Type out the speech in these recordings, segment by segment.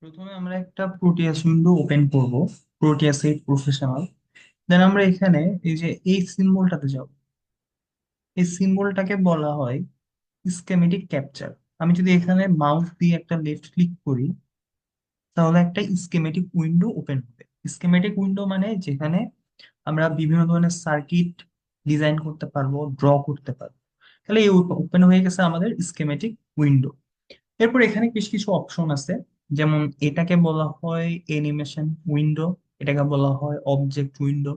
প্রথমে আমরা একটা প্রোটিয়াস উইন্ডো ওপেন করব। Proteus 8 professional. দেন আমরা এখানে এই যে এই সিম্বলটাতে যাব। এই সিম্বলটাকে বলা হয় স্কেমেটিক ক্যাপচার। আমি যদি এখানে মাউস দিয়ে একটা লেফট ক্লিক করি, তাহলে একটা স্কেমেটিক উইন্ডো ওপেন হবে। স্কেমেটিক উইন্ডো মানে যেখানে আমরা বিভিন্ন ধরনের সার্কিট ডিজাইন করতে পারবো, ড্র করতে পারবো। তাহলে এই ওপেন হয়ে গেছে আমাদের স্কেমেটিক উইন্ডো। এরপর এখানে বেশ কিছু অপশন আছে, যেমন এটাকে বলা হয় অ্যানিমেশন উইন্ডো, এটাকে বলা হয় অবজেক্ট উইন্ডো।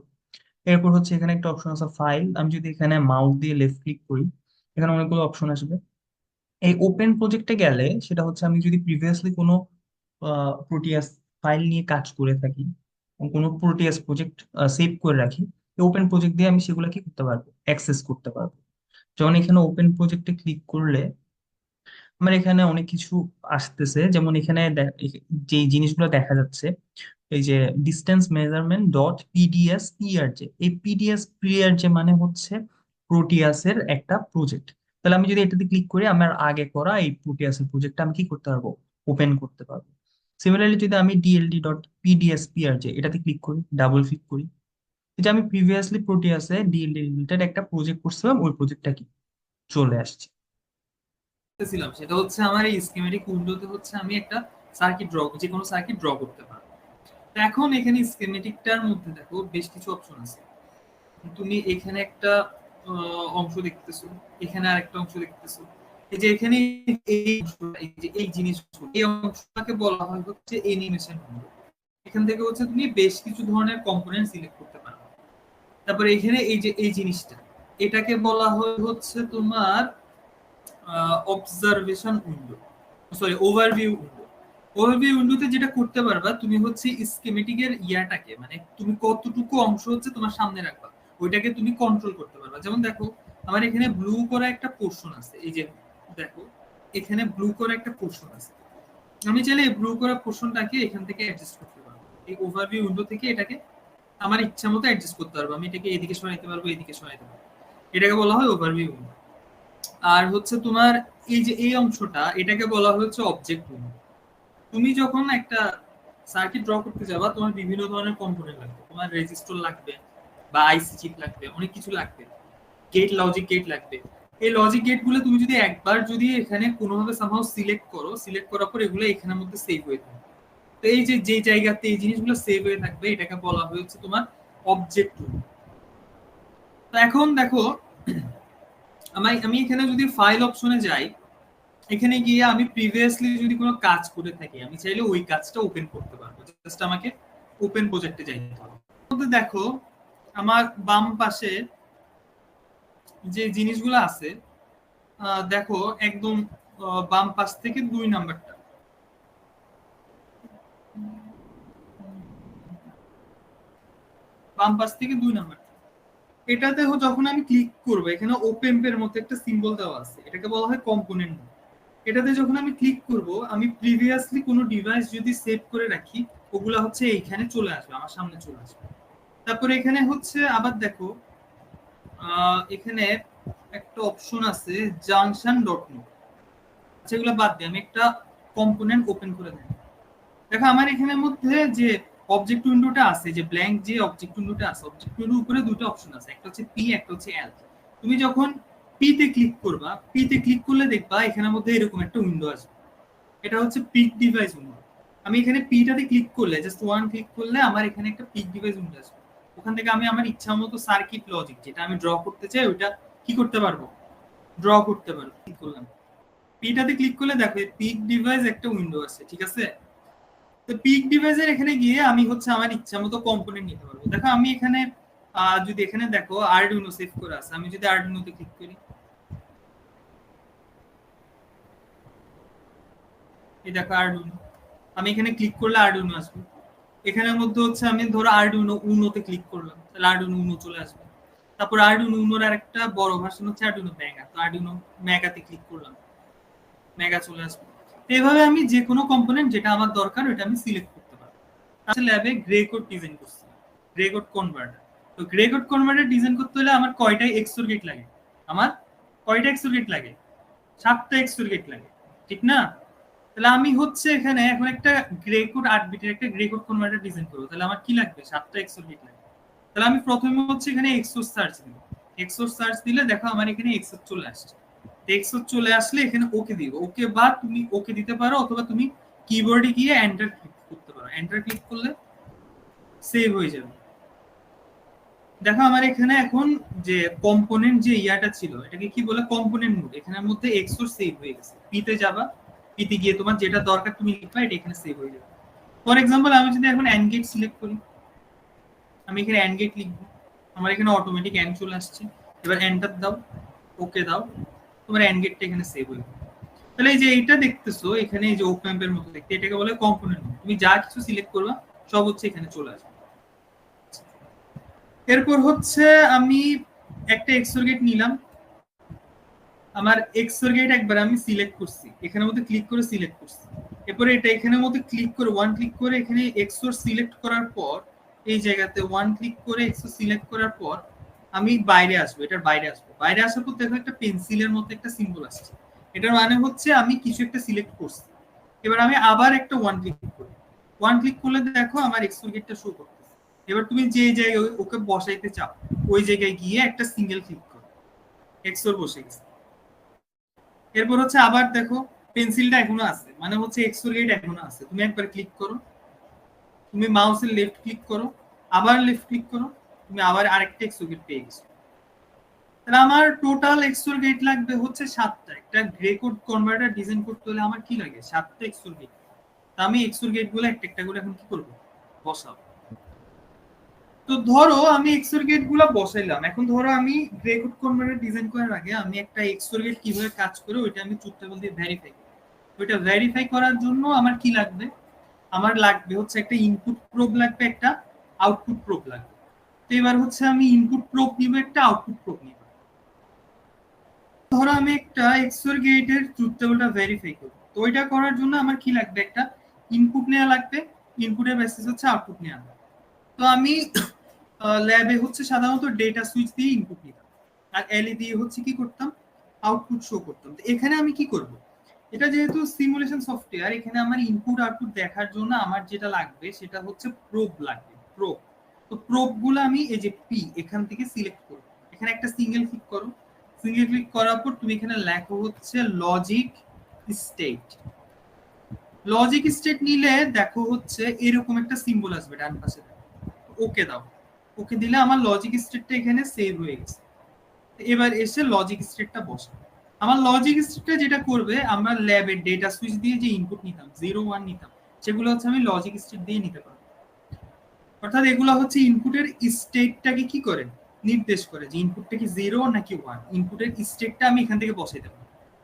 এরপর হচ্ছে এখানে একটা অপশন আছে ফাইল। আমি যদি এখানে মাউস দিয়ে লেফট ক্লিক করি, এখানে অনেকগুলো অপশন আসবে। এই ওপেন প্রজেক্টে গেলে সেটা হচ্ছে আমি যদি প্রিভিয়াসলি কোনো প্রোটিয়াস ফাইল নিয়ে কাজ করে থাকি, কোনো প্রোটিয়াস প্রজেক্ট সেভ করে রাখি, ওপেন প্রজেক্ট দিয়ে আমি সেগুলো কি করতে পারবো, অ্যাক্সেস করতে পারবো। যখন এখানে ওপেন প্রজেক্টে ক্লিক করলে আমার এখানে অনেক কিছু আসতেছে, যেমন এখানে যে জিনিসগুলো দেখা যাচ্ছে, এই যে ডিস্টেন্স মেজারমেন্ট ডট পিডিএস পিআরজে, এই পিডিএস পিআরজে মানে হচ্ছে প্রোটিয়াসের একটা প্রজেক্ট। তাহলে আমি যদি এটাতে ক্লিক করি, আমার আগে করা এই প্রোটিয়াসের প্রজেক্টটা আমি কি করতে পারবো, ওপেন করতে পারবো। সিমিলারলি যদি আমি ডিএলডি ডট পিডিএস পিআরজে এটাতে ক্লিক করি, ডাবল ক্লিক করি, এটা আমি প্রিভিয়াসলি প্রোটিয়াসে ডিএলডি রিলেটেড একটা প্রজেক্ট করছিলাম, ওই প্রজেক্টটা কি চলে আসছে। ছিলাম সেটা হচ্ছে আমার এই স্কিমেটিক উইন্ডোতে হচ্ছে আমি একটা সার্কিট ড্র, যে কোনো সার্কিট ড্র করতে পারবো। তো এখন এখানে স্কিমেটিকটার মধ্যে দেখো বেশ কিছু অপশন আছে। তুমি এখানে একটা অংশ দেখতেছো, এখানে আরেকটা অংশ দেখতেছো। এই যে এখানে এই অংশটা, এই যে এই জিনিসগুলো, এই অংশটাকে বলা হয় হচ্ছে অ্যানিমেশন উইন্ডো। এখান থেকে হচ্ছে তুমি বেশ কিছু ধরনের কম্পোনেন্ট সিলেক্ট করতে পারো। তারপরে এখানে এই যে এই জিনিসটা, এটাকে বলা হয় হচ্ছে তোমার observation window, sorry overview window. Overview উইন্ডোতে যেটা করতে পারবা তুমি হচ্ছে স্কিমেটিকের ইয়াটাকে, মানে তুমি কতটুকু অংশ হচ্ছে তোমার সামনে রাখবা, ওইটাকে তুমি কন্ট্রোল করতে পারবা। যেমন দেখো আমার এখানে ব্লু করা একটা পোর্শন আছে, এই যে দেখো এখানে ব্লু করা একটা পোর্শন আছে। আমি চাইলে এই ব্লু করা পোর্শনটাকে এখান থেকে অ্যাডজাস্ট করতে পারবো। এই ওভারভিউ উইন্ডো থেকে এটাকে আমার ইচ্ছা মতো অ্যাডজাস্ট করতে পারবো। আমি এটাকে এদিকে সরাইতে পারবো, এদিকে সরাইতে পারবো। এটাকে বলা হয় ওভারভিউ উইন্ডো। আর হচ্ছে তোমার এই যে এই অংশটা, এটাকে বলা হচ্ছে অবজেক্ট উইন্ডো। তুমি যখন একটা সার্কিট ড্র করতে যাবা, তোমার বিভিন্ন ধরনের কম্পোনেন্ট লাগবে, তোমার রেজিস্টর লাগবে বা আইসি চিপ লাগবে, অনেক কিছু লাগবে। গেট, লজিক গেট লাগবে। এই লজিক গেট গুলো তুমি যদি একবার যদি এখানে কোনোভাবে সামহাও সিলেক্ট করো, সিলেক্ট করার পর এগুলো এখানের মধ্যে সেভ হয়ে থাকবে। তো এই যে যে জায়গাতে এই জিনিসগুলো সেভ হয়ে থাকবে, এটাকে বলা হচ্ছে তোমার অবজেক্ট উইন্ডো। তো এখন দেখো আমি এখানে যদি ফাইল অপশনে যাই, এখানে গিয়ে আমি প্রিভিয়াসলি যদি কোনো কাজ করে থাকি, আমি চাইলে ওই কাজটা ওপেন করতে পারবো। জাস্ট আমাকে ওপেন প্রজেক্টে যাইতে হবে। মধ্যে দেখো আমার বাম পাশে যে জিনিসগুলো আছে, দেখো একদম বাম পাশ থেকে 2 নাম্বারটা, বাম পাশ থেকে 2 নাম্বারটা, এটাতে যখন আমি ক্লিক করবো, এখানে ওপেন এর মতো একটা সিম্বল দেওয়া আছে, এটাকে বলা হয় কম্পোনেন্ট। এটাতে যখন আমি ক্লিক করব, আমি প্রিভিয়াসলি কোনো ডিভাইস যদি সেভ করে রাখি, ওগুলা হচ্ছে এইখানে চলে আসবে, আমার সামনে চলে আসবে। তারপরে এখানে হচ্ছে আবার দেখো এখানে একটা অপশন আছে জাংশন ডট নো। আচ্ছা এগুলো বাদ দিয়ে আমি একটা কম্পোনেন্ট ওপেন করে দেব। দেখো আমার এখানের মধ্যে যে অবজেক্ট উইন্ডোটা আছে, যে ব্ল্যাঙ্ক যে অবজেক্ট উইন্ডোটা আছে, অবজেক্ট উইন্ডোর উপরে দুটো অপশন আছে, একটা হচ্ছে পি, একটা হচ্ছে এল। তুমি যখন পি তে ক্লিক করবা, পি তে ক্লিক করলে দেখবা এখানের মধ্যে এরকম একটা উইন্ডো আসবে। এটা হচ্ছে পিক ডিভাইস উইন্ডো। আমি এখানে পিটাতে ক্লিক করলে, জাস্ট ওয়ান ক্লিক করলে আমার এখানে একটা পিক ডিভাইস উইন্ডো আসবে। ওখান থেকে আমি আমার ইচ্ছা মতো সার্কিট লজিক যেটা আমি ড্র করতে চাই ওইটা কি করতে পারবো, ড্র করতে পারবো। ক্লিক করলাম, পিটাতে ক্লিক করলে দেখো পিক ডিভাইস একটা উইন্ডো আছে, ঠিক আছে। তো পিক ডিভাইসের এখানে গিয়ে আমি হচ্ছে আমার ইচ্ছা মতো কম্পোনেন্ট নিতে পারবো। দেখো আমি এখানে যদি এখানে দেখো আরডুইনো সেভ করে আছে, আমি যদি আরডুইনোতে ক্লিক করি, এই দেখো আরডুইনো, আমি এখানে ক্লিক করলে আরডুইনো আসবে। এখানের মধ্যে হচ্ছে আমি ধরো আরডুইনো উনোতে ক্লিক করলাম, তাহলে আরডুইনো উনো চলে আসবে। তারপর আরডুইনো উনোর আরেকটা বড় ভার্সন হচ্ছে আরডুইনো মেগা, তো আরডুইনো মেগাতে ক্লিক করলাম, মেগা চলে আসবে। এইভাবে আমি যে কোনো কম্পোনেন্ট যেটা আমার দরকার ওটা আমি সিলেক্ট করতে পারবো। আচ্ছা ল্যাবে গ্রে কোড ডিজাইন করছি, গ্রে কোড কনভার্টার। তো গ্রে কোড কনভার্টার ডিজাইন করতে হলে আমার কয়টা এক্সোর গেট লাগে, আমার কয়টা এক্সোর গেট লাগে, 7টা এক্সোর গেট লাগে, ঠিক না। তাহলে আমি হচ্ছে এখানে এখন একটা গ্রে কোড 8 বিটের একটা গ্রে কোড কনভার্টার ডিজাইন করব। তাহলে আমার কি লাগবে? 7টা এক্সওর গেট লাগবে। তাহলে আমি প্রথমে হচ্ছে এখানে এক্সওর সার্চ দিব। এক্সওর সার্চ দিলে দেখো আমার এখানে এক্সওর চলে আসছে। এক্সওর চলে আসলে এখানে ওকে দিব। ওকে বা তুমি ওকে দিতে পারো, অথবা তুমি কিবোর্ডে গিয়ে এন্টার ক্লিক করতে পারো। এন্টার ক্লিক করলে সেভ হয়ে যাবে। দেখো আমার এখানে এখন যে কম্পোনেন্ট যে ইয়াটা ছিল, এটাকে কি বলে? Component mode. এখানের মধ্যে এক্সওর সেভ হয়ে গেছে। পিতে যাবা, পিতে গিয়ে তোমার যেটা দরকার তুমি লিখবা, এটা এখানে সেভ হয়ে যাবে। ফর এক্সাম্পল আমি যদি এখন অ্যান্ড গেট সিলেক্ট করি, আমি এখানে অ্যান্ড গেট লিখবো, আমার এখানে অটোমেটিক অ্যান্ড চলে আসছে। এবার এন্টার দাও, ওকে দাও, তোমার অ্যান্ড গেটটা এখানে সেভ হয়ে যাবে। তাহলে এই যে এইটা দেখতেছো এখানে, এই যে ওপেম্পের মতো দেখতে, এটাকে বলে কম্পোনেন্ট মোড। তুমি যা কিছু সিলেক্ট করবা সব হচ্ছে এখানে চলে আসবে। এরপর হচ্ছে আমি একটা এক্সোর গেট নিলাম। আমার এক্সোর গেট একবার আমি সিলেক্ট করছি, এখানের মধ্যে ক্লিক করে সিলেক্ট করছি। এরপরে এটা এখানের মধ্যে ক্লিক করে ওয়ান ক্লিক করে এখানে এক্সোর সিলেক্ট করার পর, এই জায়গাতে ওয়ান ক্লিক করে এক্সোর সিলেক্ট করার পর আমি বাইরে আসবো, এটার বাইরে আসবো। বাইরে আসার পর দেখো একটা পেন্সিলের মতো একটা সিম্বল আসছে। এটার মানে হচ্ছে আমি কিছু একটা সিলেক্ট করছি। এবার আমি আবার একটা ওয়ান ক্লিক করি। ওয়ান ক্লিক করলে দেখো আমার এক্সোর গেটটা শো করতেছে। এবার তুমি যে জায়গায় ওকে বসাইতে চাও ওই জায়গায় গিয়ে একটা সিঙ্গেল ক্লিক করো, এক্সোর বসে গেছে। এরপর হচ্ছে আবার দেখো পেন্সিলটা এখনো আছে, মানে হচ্ছে এক্সোর গেট এখনো আছে। তুমি একবার ক্লিক করো, তুমি মাউসের লেফট ক্লিক করো, আবার লেফট ক্লিক করো, তুমি আবার আরেকটা এক্সোর গেট পেয়ে গেছো। তাহলে আমার টোটাল এক্সোর গেট লাগবে হচ্ছে 7টা। একটা গ্রে কোড কনভার্টার ডিজাইন করতে হলে আমার কি লাগে? 7টা এক্সোর গেট। তা আমি এক্সোর গেট গুলো একটা একটা করে এখন কি করবো? বসাবো। তো ধরো আমি এক্সোর গেট গুলো বসাইলাম। এখন ধরো আমি গ্রে কোড কনভার্টার ডিজাইন করার আগে আমি একটা এক্সোর গেট কিভাবে কাজ করে ওইটা আমি চুপ টেবিল দিয়ে ভেরিফাই করি। ওইটা ভেরিফাই করার জন্য আমার কি লাগবে? আমার লাগবে হচ্ছে একটা ইনপুট প্রোব লাগবে, একটা আউটপুট প্রোব লাগবে। তো এবার হচ্ছে আমি ইনপুট প্রোব নিব, একটা আউটপুট প্রোব নিব। ধরো আমি একটা এক্সোর গেটের ট্রুথ টেবিলটা ভেরিফাই করব। তো ওইটা করার জন্য আমার কি লাগবে? একটা ইনপুট নেওয়া লাগবে, ইনপুটের বেসিস হচ্ছে আউটপুট নেওয়া লাগবে। তো আমি ল্যাবে হচ্ছে সাধারণত ডেটা সুইচ দিয়ে ইনপুট নিতাম, আর এলই দিয়ে হচ্ছে কি করতাম? আউটপুট শো করতাম। তো এখানে আমি কি করব? এটা যেহেতু সিমুলেশন সফটওয়্যার, এখানে আমার ইনপুট আউটপুট দেখার জন্য আমার যেটা লাগবে সেটা হচ্ছে প্রোব লাগবে, প্রোব। তো প্রোব গুলো আমি এই যে পি এখান থেকে সিলেক্ট করব। এখানে একটা সিঙ্গেল ক্লিক করো। সিঙ্গেল ক্লিক করার পর তুমি এখানে লেখো হচ্ছে লজিক স্টেট। লজিক স্টেট নিলে দেখো হচ্ছে এরকম একটা সিম্বল আসবে ডান পাশে। ওকে দাও, ওকে দিলে আমার লজিক স্টেটটা এখানে সেভ হয়ে গেছে। এবার এসে লজিক স্টেটটা বসে। আমার লজিক স্টেটটা যেটা করবে, আমরা ল্যাবে ডেটা সুইচ দিয়ে যে ইনপুট নিতাম 0 1 নিতাম, সেগুলো হচ্ছে আমি লজিক স্টেট দিয়ে নিতে পারবো। অর্থাৎ এগুলো হচ্ছে ইনপুটের স্টেটটাকে কি করে? নির্দেশ করে যে ইনপুটটা কি 0 নাকি 1। ইনপুটের স্টেটটা আমি এখান থেকে বসাই দেবো।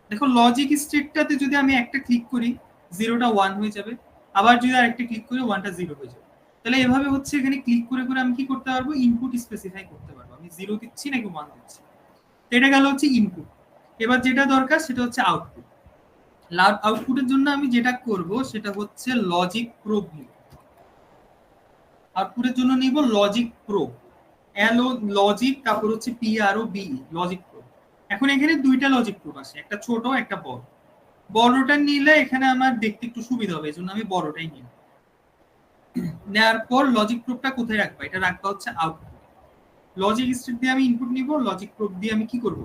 দেখো লজিক স্টেটটাতে যদি আমি একটা ক্লিক করি 0টা 1 হয়ে যাবে, আবার যদি আরেকটা ক্লিক করি 1টা 0 হয়ে যাবে। তাহলে এভাবে হচ্ছে এখানে ক্লিক করে করে আমি কি করতে পারবো? ইনপুট স্পেসিফাই করতে পারবো, আমি 0 দিচ্ছি নাকি 1 দিচ্ছি। এটা গেল হচ্ছে ইনপুট। এবার যেটা দরকার সেটা হচ্ছে আউটপুট। আউটপুটের জন্য আমি যেটা করব সেটা হচ্ছে লজিক প্রোব নিব। আউটপুটের জন্য নিব লজিক প্রোব, এল ও লজিক, তারপর হচ্ছে পি আর ও বি, লজিক প্রোব। এখন এখানে দুইটা লজিক প্রোব আছে, একটা ছোট একটা বড়। বড়টা নিলে এখানে আমার দেখতে একটু সুবিধা হবে, এই জন্য আমি বড়টাই নিব। নেওয়ার পর লজিক প্রোবটা কোথায় রাখবো? এটা রাখবা হচ্ছে আউটপুট। লজিক স্টেট দিয়ে আমি ইনপুট নিব, লজিক প্রোব দিয়ে আমি কি করব?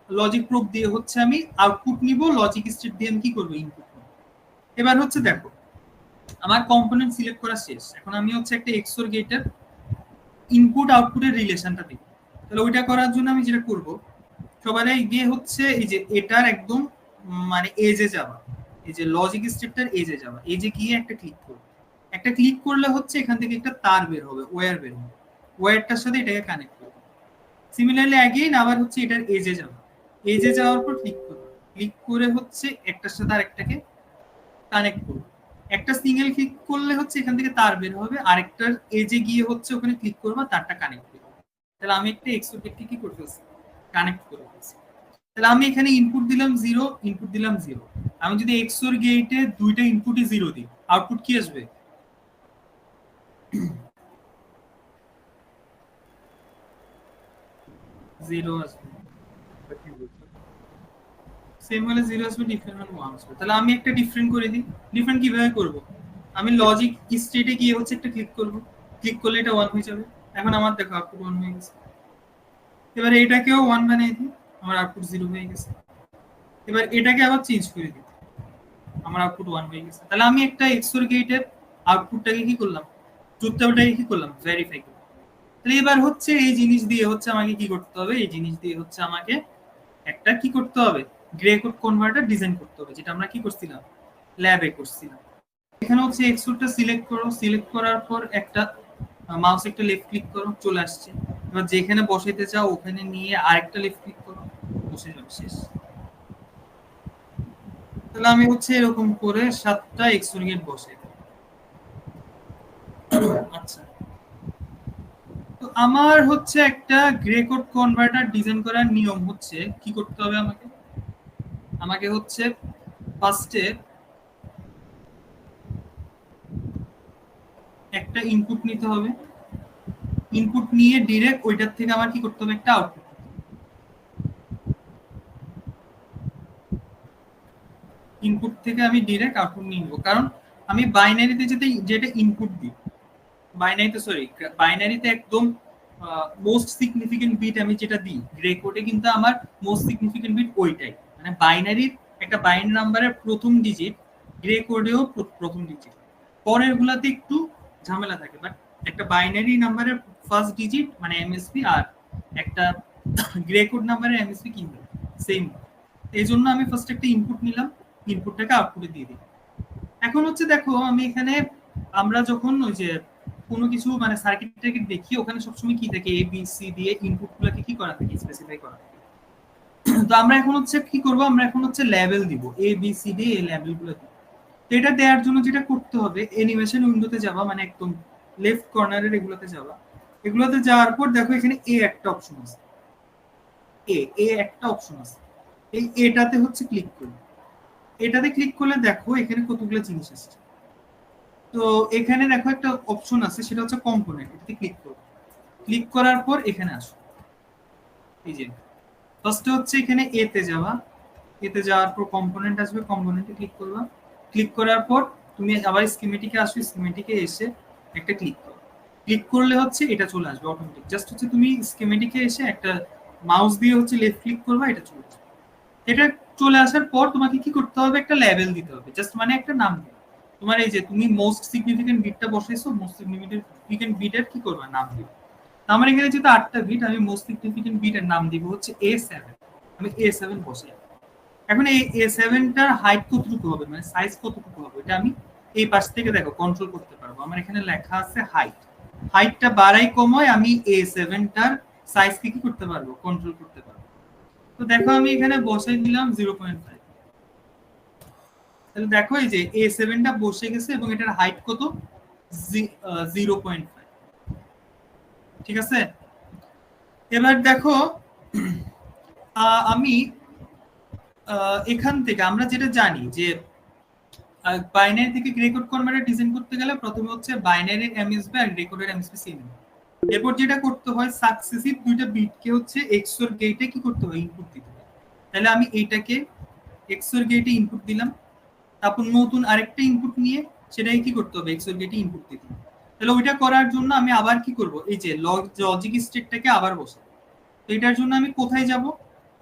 লজিক প্রোব দিয়ে হচ্ছে আমি আউটপুট নিব, লজিক স্টেট দিয়ে আমি কি করব? ইনপুট নিব। এবার হচ্ছে দেখো আমার কম্পোনেন্ট সিলেক্ট করা শেষ। এখন আমি হচ্ছে একটা এক্সোর গেটের ইনপুট আউটপুটের রিলেশনটা দেখব। তাহলে ওইটা করার জন্য আমি যেটা করব, সবার গিয়ে হচ্ছে এই যে এটার একদম মানে এজে যাবা, এই যে লজিক স্টেটটার এজে যাবা, এজে গিয়ে একটা ক্লিক করব। একটা ক্লিক করলে হচ্ছে এখান থেকে একটা তার বের হবে, ওয়্যার বের হবে। ওয়্যারটার সাথে এটাকে কানেক্ট করব। সিমিলারলি अगेन আবার হচ্ছে এটার এজে যাব। এজে যাওয়ার পর ক্লিক করব। ক্লিক করে হচ্ছে একটার সাথে আরেকটাকে কানেক্ট করব। একটা সিঙ্গেল ক্লিক করলে হচ্ছে এখান থেকে তার বের হবে, আরেকটার এজে গিয়ে হচ্ছে ওখানে ক্লিক করব, তারটা কানেক্ট করব। তাহলে আমি একটা এক্সোর গেটকে কি করে ফেলছি? কানেক্ট করে ফেলছি। তাহলে আমি এখানে ইনপুট দিলাম 0, ইনপুট দিলাম 0। আমি যদি এক্সোর গেটে দুইটা ইনপুটই 0 দিই, আউটপুট কি আসবে? 0 আসবে। সেম হলে 0 আসবে, ডিফারেন্ট হলে 1 আসবে। তাহলে আমি একটা ডিফারেন্ট করে দিই। ডিফারেন্ট কিভাবে করব? আমি লজিক স্টেটে গিয়ে হচ্ছে একটা ক্লিক করব, ক্লিক করলে এটা 1 হয়ে যাবে। এখন আমার দেখো আউটপুট 1 হয়ে গেছে। এবার এটাকেও 1 বানিয়ে দিই, আমার আউটপুট 0 হয়ে গেছে। এবার এটাকে আবার চেঞ্জ করে দিই, আমার আউটপুট 1 হয়ে গেছে। তাহলে আমি একটা এক্সর গেটের আউটপুটটাকে কি করলাম, ট্রুথ টেবিলটাকে কি করলাম, ভেরিফাই করলাম। তাহলে এবার হচ্ছে এই জিনিস দিয়ে হচ্ছে আমাকে কি করতে হবে, এই জিনিস দিয়ে হচ্ছে আমাকে একটা কি করতে হবে, গ্রে কোড কনভার্টার ডিজাইন করতে হবে, যেটা আমরা কি করছিলাম, ল্যাবে করছিলাম। এখানে হচ্ছে এক্সট্রুডটা সিলেক্ট করো, সিলেক্ট করার পর একটা মাউস একটা লেফট ক্লিক করো, চলে আসছে। এবার যেখানে বসাইতে চাও ওখানে নিয়ে আরেকটা লেফট ক্লিক করো, বসে যাবে, শেষ। তাহলে আমি হচ্ছে এরকম করে 7টা এক্সট্রুড গেট বসাই দেব। আচ্ছা, তো আমার হচ্ছে একটা গ্রে কোড কনভার্টার ডিজাইন করার নিয়ম হচ্ছে কি করতে হবে, আমাকে আমাকে হচ্ছে ফার্স্টে একটা ইনপুট নিতে হবে। ইনপুট নিয়ে ডিরেক্ট ওইটার থেকে আমার কি করতে হবে, একটা আউটপুট। ইনপুট থেকে আমি ডিরেক্ট আউটপুট নিয়ে নেবো, কারণ আমি বাইনারিতে যেটা ইনপুট দিই, বাইনারিতে সরি বাইনারিতে একদম মোস্ট সিগনিফিকেন্ট বিট আমি যেটা দিই, গ্রে কোডে কিন্তু আমার মোস্ট সিগনিফিকেন্ট বিট ওইটাই। মানে বাইনারির একটা বাইনারি নাম্বারের প্রথম ডিজিট গ্রে কোডেও প্রথম ডিজিট, পরের গুলাতে একটু ঝামেলা থাকে, বাট একটা বাইনারি নাম্বারের ফার্স্ট ডিজিট মানে এমএসপি আর একটা গ্রে কোড নাম্বারের এমএসপি কিন্তু সেম। এই জন্য আমি ফার্স্ট একটা ইনপুট নিলাম, ইনপুটটাকে আউটপুটে দিয়ে দিই। এখন হচ্ছে দেখো আমি এখানে, আমরা যখন ওই যে কোনো কিছু মানে সার্কিট টার্কিট দেখি, ওখানে সবসময় কি থাকে, এ বি সি দিয়ে ইনপুট গুলোকে কি করা থাকে, স্পেসিফাই করা থাকে। তো আমরা এখন হচ্ছে কি করব, আমরা এখন হচ্ছে লেভেল দিব, এ বি সি ডি এই লেভেল গুলো দিব। তো এটা দেওয়ার জন্য যেটা করতে হবে, অ্যানিমেশন উইন্ডোতে যাবা, মানে একদম লেফট কর্নারের এগুলোতে যাবা। এগুলোতে যাওয়ার পর দেখো এখানে এ একটা অপশন আছে, এ একটা অপশন আছে, এই এটাতে হচ্ছে ক্লিক করবে। এটাতে ক্লিক করলে দেখো এখানে কতগুলো জিনিস আসছে। তো এখানে দেখো একটা অপশন আছে, সেটা হচ্ছে কম্পোনেন্ট, এটাতে ক্লিক করো। ক্লিক করার পর এখানে আসো, এই যে ফার্স্টে হচ্ছে এখানে এতে যাওয়া, এতে যাওয়ার পর কম্পোনেন্ট আসবে, কম্পোনেন্টে ক্লিক করবা। ক্লিক করার পর তুমি আবার স্কিমেটিকে আসবে, স্কিমেটিকে এসে একটা ক্লিক করো। ক্লিক করলে হচ্ছে এটা চলে আসবে অটোমেটিক। জাস্ট হচ্ছে তুমি স্কিমেটিকে এসে একটা মাউস দিয়ে হচ্ছে লেফট ক্লিক করবা, এটা চলে আসবে। এটা চলে আসার পর তোমাকে কি করতে হবে, একটা লেভেল দিতে হবে, জাস্ট মানে একটা নাম দিবে। তোমার এই যে তুমি মোস্ট সিগনিফিকেন্ট বিটটা বসাইছো, মোস্ট সিগনিফিকেন্ট বিটের কি করবা, নাম দিবে। আমার এখানে যেহেতু 8টা বিট, আমি মোস্ট সিগনিফিকেন্ট বিটের নাম দিব হচ্ছে A7। আমি A7 বসাই। এখন এই A7টার হাইট কতটুকু হবে, মানে সাইজ কতটুকু হবে, এটা আমি এই পাশ থেকে দেখো কন্ট্রোল করতে পারবো। আমার এখানে লেখা আছে হাইট, হাইটটা বাড়াই কমায় আমি A7টার সাইজকে কি করতে পারবো, কন্ট্রোল করতে পারবো। তো দেখো আমি এখানে বসাই দিলাম 0.5। তাহলে দেখো এই যে A7টা বসে গেছে এবং এটার হাইট কত, 0.5। ঠিক আছে। এবার দেখো আমি এখান থেকে আমরা যেটা জানি যে বাইনারি থেকে গ্রে কোড কনভার্টার ডিজাইন করতে গেলে প্রথমে হচ্ছে বাইনারির এমএসবি আর গ্রে কোডের এমএসবি সেম। এরপর যেটা করতে হয়, সাকসেসিভ দুইটা বিটকে হচ্ছে এক্সওর গেটে কি করতে হয়, ইনপুট দিতে হয়। তাহলে আমি এইটাকে এক্সওর গেটে ইনপুট দিলাম, তারপর নতুন আরেকটা ইনপুট নিয়ে সেটাকে কি করতে হবে, এক্সওর গেটে ইনপুট দিতে হবে। তাহলে ওইটা করার জন্য আমি আবার কি করব, এই যে লজিক স্টেটটাকে আবার বসাবো। তো এটার জন্য আমি কোথায় যাব,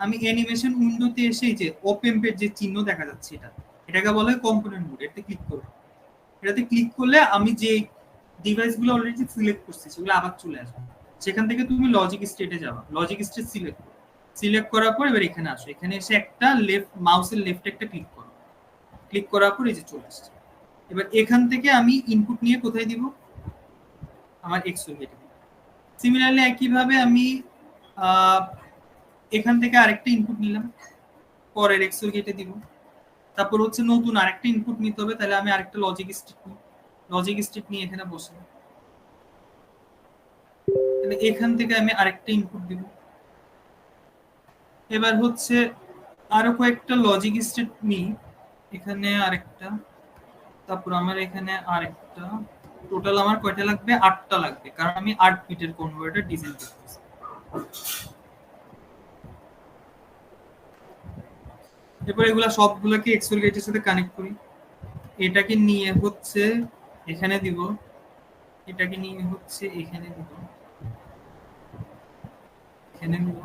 আমি অ্যানিমেশন উইন্ডোতে এসে যে ওপেম্পের যে চিহ্ন দেখা যাচ্ছে, এটাকে বলা হয় কম্পোনেন্ট মোড, এটাতে ক্লিক করব। এটাতে ক্লিক করলে আমি যে ডিভাইসগুলো অলরেডি সিলেক্ট করছি সেগুলো আবার চলে আসবে। সেখান থেকে তুমি লজিক স্টেটে যাবা, লজিক স্টেট সিলেক্ট করো। সিলেক্ট করার পর এবার এখানে আসো, এখানে এসে একটা লেফট মাউসের লেফটে একটা ক্লিক করো। ক্লিক করার পর এই যে চলে আসছে। এবার এখান থেকে আমি ইনপুট নিয়ে কোথায় দিব, আমার এক্সওর গেটে। সিমিলারলি একইভাবে আমি এখান থেকে আরেকটা ইনপুট নিলাম, পরের এক্সওর গেটে দিব। তারপর হচ্ছে নতুন আরেকটা ইনপুট নিতে হবে, তাহলে আমি আরেকটা লজিক স্টেট নিই, লজিক স্টেট নিয়ে এখানে বসে, তাহলে এখান থেকে আমি আরেকটা ইনপুট দিব। এবার হচ্ছে আরো কয়েকটা লজিক স্টেট নিই, এখানে আরেকটা, তারপর আমার এখানে আরেকটা। টোটাল আমার কয়টা লাগবে, 8টা লাগবে, কারণ আমি 8 বিটের কনভার্টার ডিজাইন করতেছি। এরপর এগুলা সবগুলোকে এক্সোর গেটের সাথে কানেক্ট করি। এটাকে নিয়ে হচ্ছে এখানে দিব, এটাকে নিয়ে হচ্ছে এখানে দিব, এখানে দিব।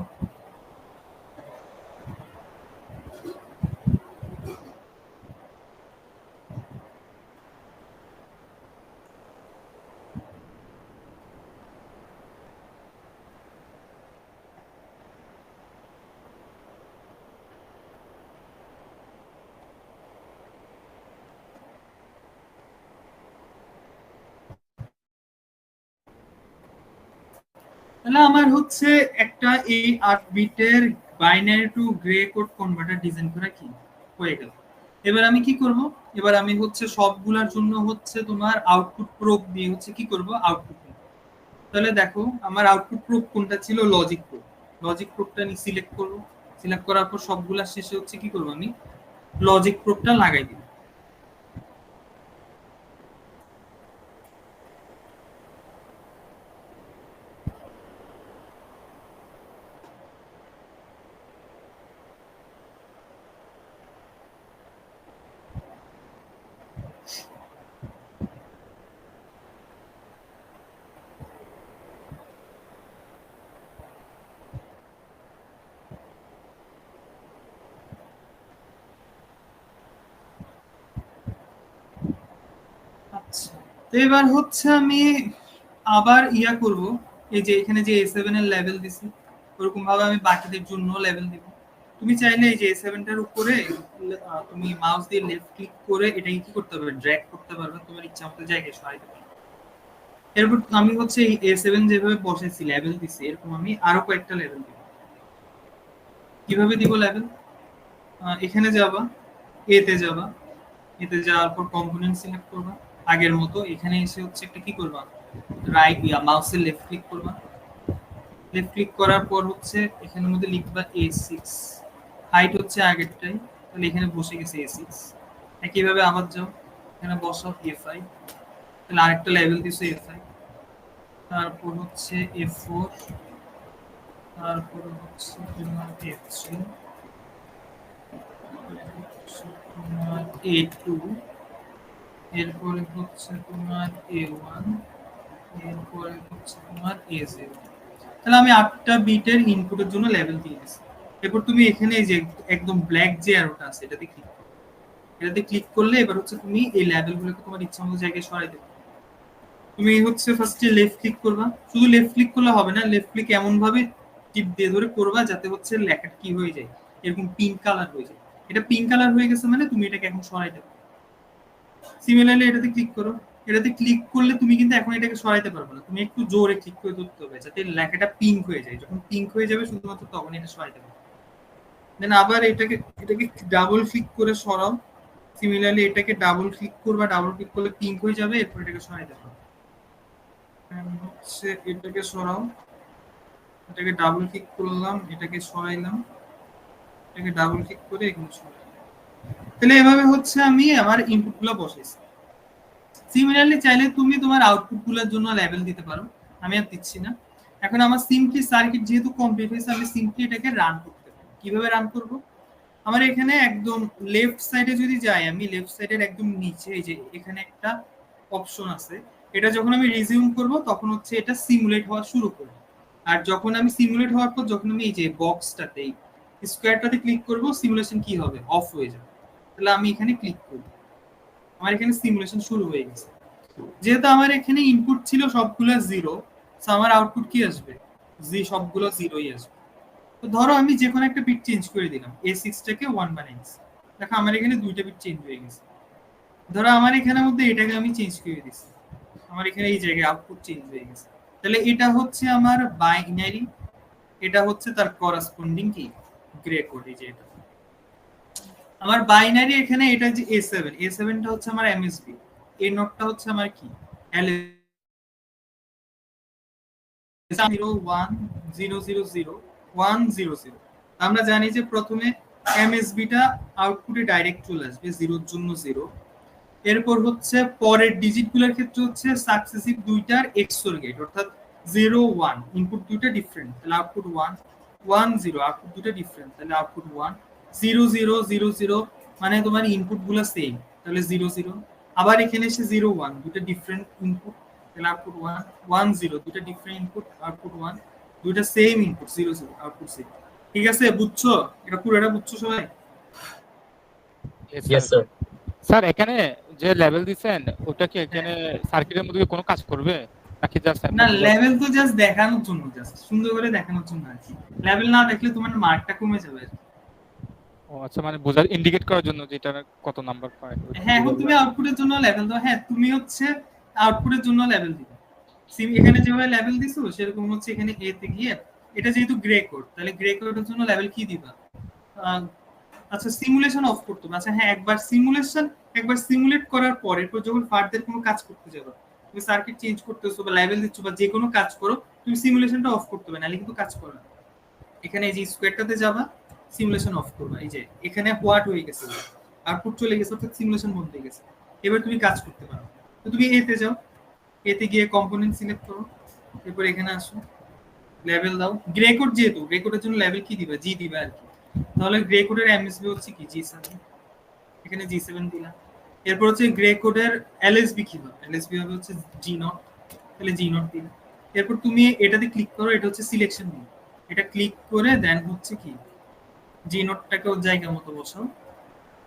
তাহলে আমার হচ্ছে একটা এই 8 বিটের binary two grey code converter design করা কি হয়ে গেল। এবার আমি কি করব, এবার আমি হচ্ছে সবগুলোর জন্য হচ্ছে তোমার আউটপুট প্রোব দিয়ে হচ্ছে কি করব, আউটপুট। তাহলে দেখো আমার আউটপুট প্রোব কোনটা ছিল, লজিক প্রোব। লজিক প্রোবটা আমি সিলেক্ট করব, সিলেক্ট করার পর সবগুলা শেষে হচ্ছে কি করব, আমি লজিক প্রোবটা লাগাই দিব। আচ্ছা, তো এবার হচ্ছে আমি আবার ইয়া করব, এই যে এখানে যে A7 এর লেভেল দিছি ওরকম ভাবে আমি বাকিদের জন্য লেভেল দিব। তুমি চাইলে এই যে A7 টার উপরে তুমি মাউস দিয়ে লেফট ক্লিক করে এটাকে কি করতে পারবে, ড্র্যাগ করতে পারবে, তোমার ইচ্ছা মতো জায়গায় সরাইতে পারবে। এরপর আমি হচ্ছে এই A7 যেভাবে বসেছি লেভেল দিছি, এরকম আমি আরো কয়েকটা লেভেল দিব। কিভাবে দিব লেভেল, এখানে যাবা, এতে যাবা, এতে যাওয়ার পর কম্পোনেন্ট সিলেক্ট করবা আগের মতো। এখানে এসে হচ্ছে একটা কি করবা, রাইট মাউসের লেফট ক্লিক করবা। লেফট ক্লিক করার পর হচ্ছে এখানের মধ্যে লিখবা A6, হাইট হচ্ছে আগেরটাই, তাহলে এখানে বসে গেছে A6। একইভাবে আবার যাও, এখানে বসাও A5, তাহলে আরেকটা লেভেল দিছো A5। তারপর হচ্ছে A4, তারপর হচ্ছে তোমার A3, তোমার A2, এরপরে হচ্ছে তোমার A1, এরপরে হচ্ছে তোমার A0। তাহলে আমি 8টা বিটের ইনপুটের জন্য লেভেল দিয়ে দিয়েছি। এরপর তুমি এখানে এই যে একদম ব্ল্যাক যে অ্যারোটা আছে এটাতে ক্লিক করো। এটাতে ক্লিক করলে এবার হচ্ছে তুমি এই লেভেলগুলোকে তোমার ইচ্ছা মতো জায়গায় সরাই দেবে। তুমি হচ্ছে ফার্স্টে লেফট ক্লিক করবা, শুধু লেফট ক্লিক করলে হবে না, লেফট ক্লিক এমন ভাবে টিপ দিয়ে ধরে করবা যাতে হচ্ছে লেখাটা কি হয়ে যায়, এরকম পিঙ্ক কালার হয়ে যায়। এটা পিঙ্ক কালার হয়ে গেছে মানে তুমি এটাকে এখন সরাই দেবে। সিমিলারলি এটাতে ক্লিক করো, এটাতে ক্লিক করলে তুমি কিন্তু এখন এটাকে সরাইতে পারবে না, তুমি একটু জোরে ক্লিক করে ধরতে হবে যাতে লেখাটা পিঙ্ক হয়ে যায়। যখন পিঙ্ক হয়ে যাবে শুধুমাত্র তখন এটা সরাইতে পারবে। দেন আবার এটাকে এটাকে ডাবল ক্লিক করে সরাও। সিমিলারলি এটাকে ডাবল ক্লিক করবা, ডাবল ক্লিক করলে পিঙ্ক হয়ে যাবে, এরপর এটাকে সরাইতে পারবে। হচ্ছে এটাকে সরাও, এটাকে ডাবল ক্লিক করলাম, এটাকে সরাইলাম, এটাকে ডাবল ক্লিক করে এখানে সরাইলাম। তাহলে এভাবে হচ্ছে আমি আমার ইনপুট গুলো বসাইছি। সিমিলারলি চাইলে তুমি তোমার আউটপুট গুলোর জন্য লেভেল দিতে পারো, আমি আর দিচ্ছি না। এখন আমার সিম্পলি সার্কিট যেহেতু কমপ্লিট হয়েছে, আমি সিম্পলি এটাকে রান করতে পারি। কিভাবে রান করব, আমার এখানে একদম লেফট সাইডে যদি যাই, আমি লেফট সাইডের একদম নিচে এই যে এখানে একটা অপশন আছে, এটা যখন আমি রিজিউম করব তখন হচ্ছে এটা সিমুলেট হওয়া শুরু করবে। আর যখন আমি সিমুলেট হওয়ার পর যখন আমি এই যে বক্সটাতে স্কোয়ারটাতে ক্লিক করব, সিমুলেশন কি হবে, অফ হয়ে যাবে। তাহলে আমি এখানে ক্লিক করব, আমার এখানে সিমুলেশন শুরু হয়ে গেছে। যেহেতু আমার এখানে ইনপুট ছিল সবগুলো জিরো, আমার আউটপুট কি আসবে, সবগুলো জিরোই আসবে। তো ধরো আমি যে কোনো একটা বিট চেঞ্জ করে দিলাম, A6 টাকে 1 বানিয়ে দিচ্ছি, দেখো আমার এখানে দুইটা বিট চেঞ্জ হয়ে গেছে। ধরো আমার এখানের মধ্যে এটাকে আমি চেঞ্জ করে দিচ্ছি, আমার এখানে এই জায়গায় আউটপুট চেঞ্জ হয়ে গেছে। তাহলে এটা হচ্ছে আমার বাইনারি, এটা হচ্ছে তার করেসপন্ডিং কি গ্রে কোড। এই যে এটা আমার বাইনারি, এখানে এটা যে A7 টা হচ্ছে আমার MSB, এই নোটটা হচ্ছে আমার কি আমরা জানি যে প্রথমে MSB টা আউটপুটে ডাইরেক্ট চলে আসবে, জিরোর জন্য জিরো। এরপর হচ্ছে পরের ডিজিট গুলোর ক্ষেত্রে হচ্ছে সাকসেসিভ দুইটার এক্সওর গেট, অর্থাৎ 0 1 ইনপুট দুইটা ডিফারেন্ট, তাহলে আউটপুট 1 1 0, আউটপুট দুইটা ডিফারেন্ট, তাহলে আউটপুট 1। 0 0 0 0 মানে তোমার ইনপুট গুলো সেম, তাহলে 0 0। আবার এখানে এসে 0 1, দুটো ডিফারেন্ট ইনপুট, তাহলে আউটপুট 1 1 0, দুটো ডিফারেন্ট ইনপুট, আউটপুট 1, দুটো সেম ইনপুট 0 0, আউটপুট সেম। ঠিক আছে, বুঝছো? এটা পুরোটা বুঝছো সবাই? Yes, yes sir. Sir. Sir এখানে যে লেভেল দিছেন ওটা কি এখানে সার্কিটের মধ্যে কি কোনো কাজ করবে নাকি জাস্ট না, এমনি লেভেল তো জাস্ট দেখানোর জন্য, জাস্ট সুন্দর করে দেখানোর জন্য আর কি। লেভেল না দেখলে তোমার মার্কটা কমে যাবে আর কি। ও আচ্ছা, মানে বোঝার ইন্ডিকেট করার জন্য যে এটা কত নাম্বার পায় হ্যাঁ, এখন তুমি আউটপুটের জন্য লেভেল দাও। হ্যাঁ, তুমি হচ্ছে আউটপুটের জন্য লেভেল দিবে। এখানে যেভাবে লেভেল দিছো সেরকম হচ্ছে এখানে এ তে গিয়ে, এটা যেহেতু গ্রে কোড, তাহলে গ্রে কোডের জন্য লেভেল কি দিবা? আচ্ছা, সিমুলেশন অফ করতে হবে। আচ্ছা হ্যাঁ, একবার সিমুলেট করার পর এরপর যখন ফার্দার কোনো কাজ করতে যাবে, তুমি সার্কিট চেঞ্জ করতেছো বা লেভেল দিচ্ছ বা যে কোনো কাজ করো, তুমি সিমুলেশনটা অফ করতে হবে, নাহলে কিন্তু কাজ করবে না। এখানে এই যে স্কোয়ারটাতে যাবা, সিমুলেশন অফ করবা। এই যে এখানে হোয়াট হয়ে গেছে, আউটপুট চলে গেছে, অর্থাৎ সিমুলেশন বন্ধ হয়ে গেছে। এবার তুমি কাজ করতে পারো। তো তুমি এতে যাও, এতে গিয়ে কম্পোনেন্ট সিলেক্ট করো, এরপর এখানে আসো, লেভেল দাও। গ্রে কোড, যেহেতু গ্রে কোডের জন্য লেভেল কি দিবা? জি দিবা আর কি। তাহলে গ্রে কোডের এমএসবি হচ্ছে কি? G7, এখানে G7 দিলাম। এরপর হচ্ছে গ্রে কোডের এলএসবি কি হবে? এলএসবি হবে হচ্ছে G0, তাহলে G0 দিলাম। এরপর তুমি এটাতে ক্লিক করো, এটা হচ্ছে সিলেকশন দিন, এটা ক্লিক করে দেন হচ্ছে কি G0 টাকে ওর জায়গা মতো বসাও,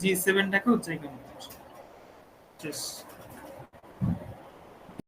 G7 টাকে ওর জায়গা মতো বসাও।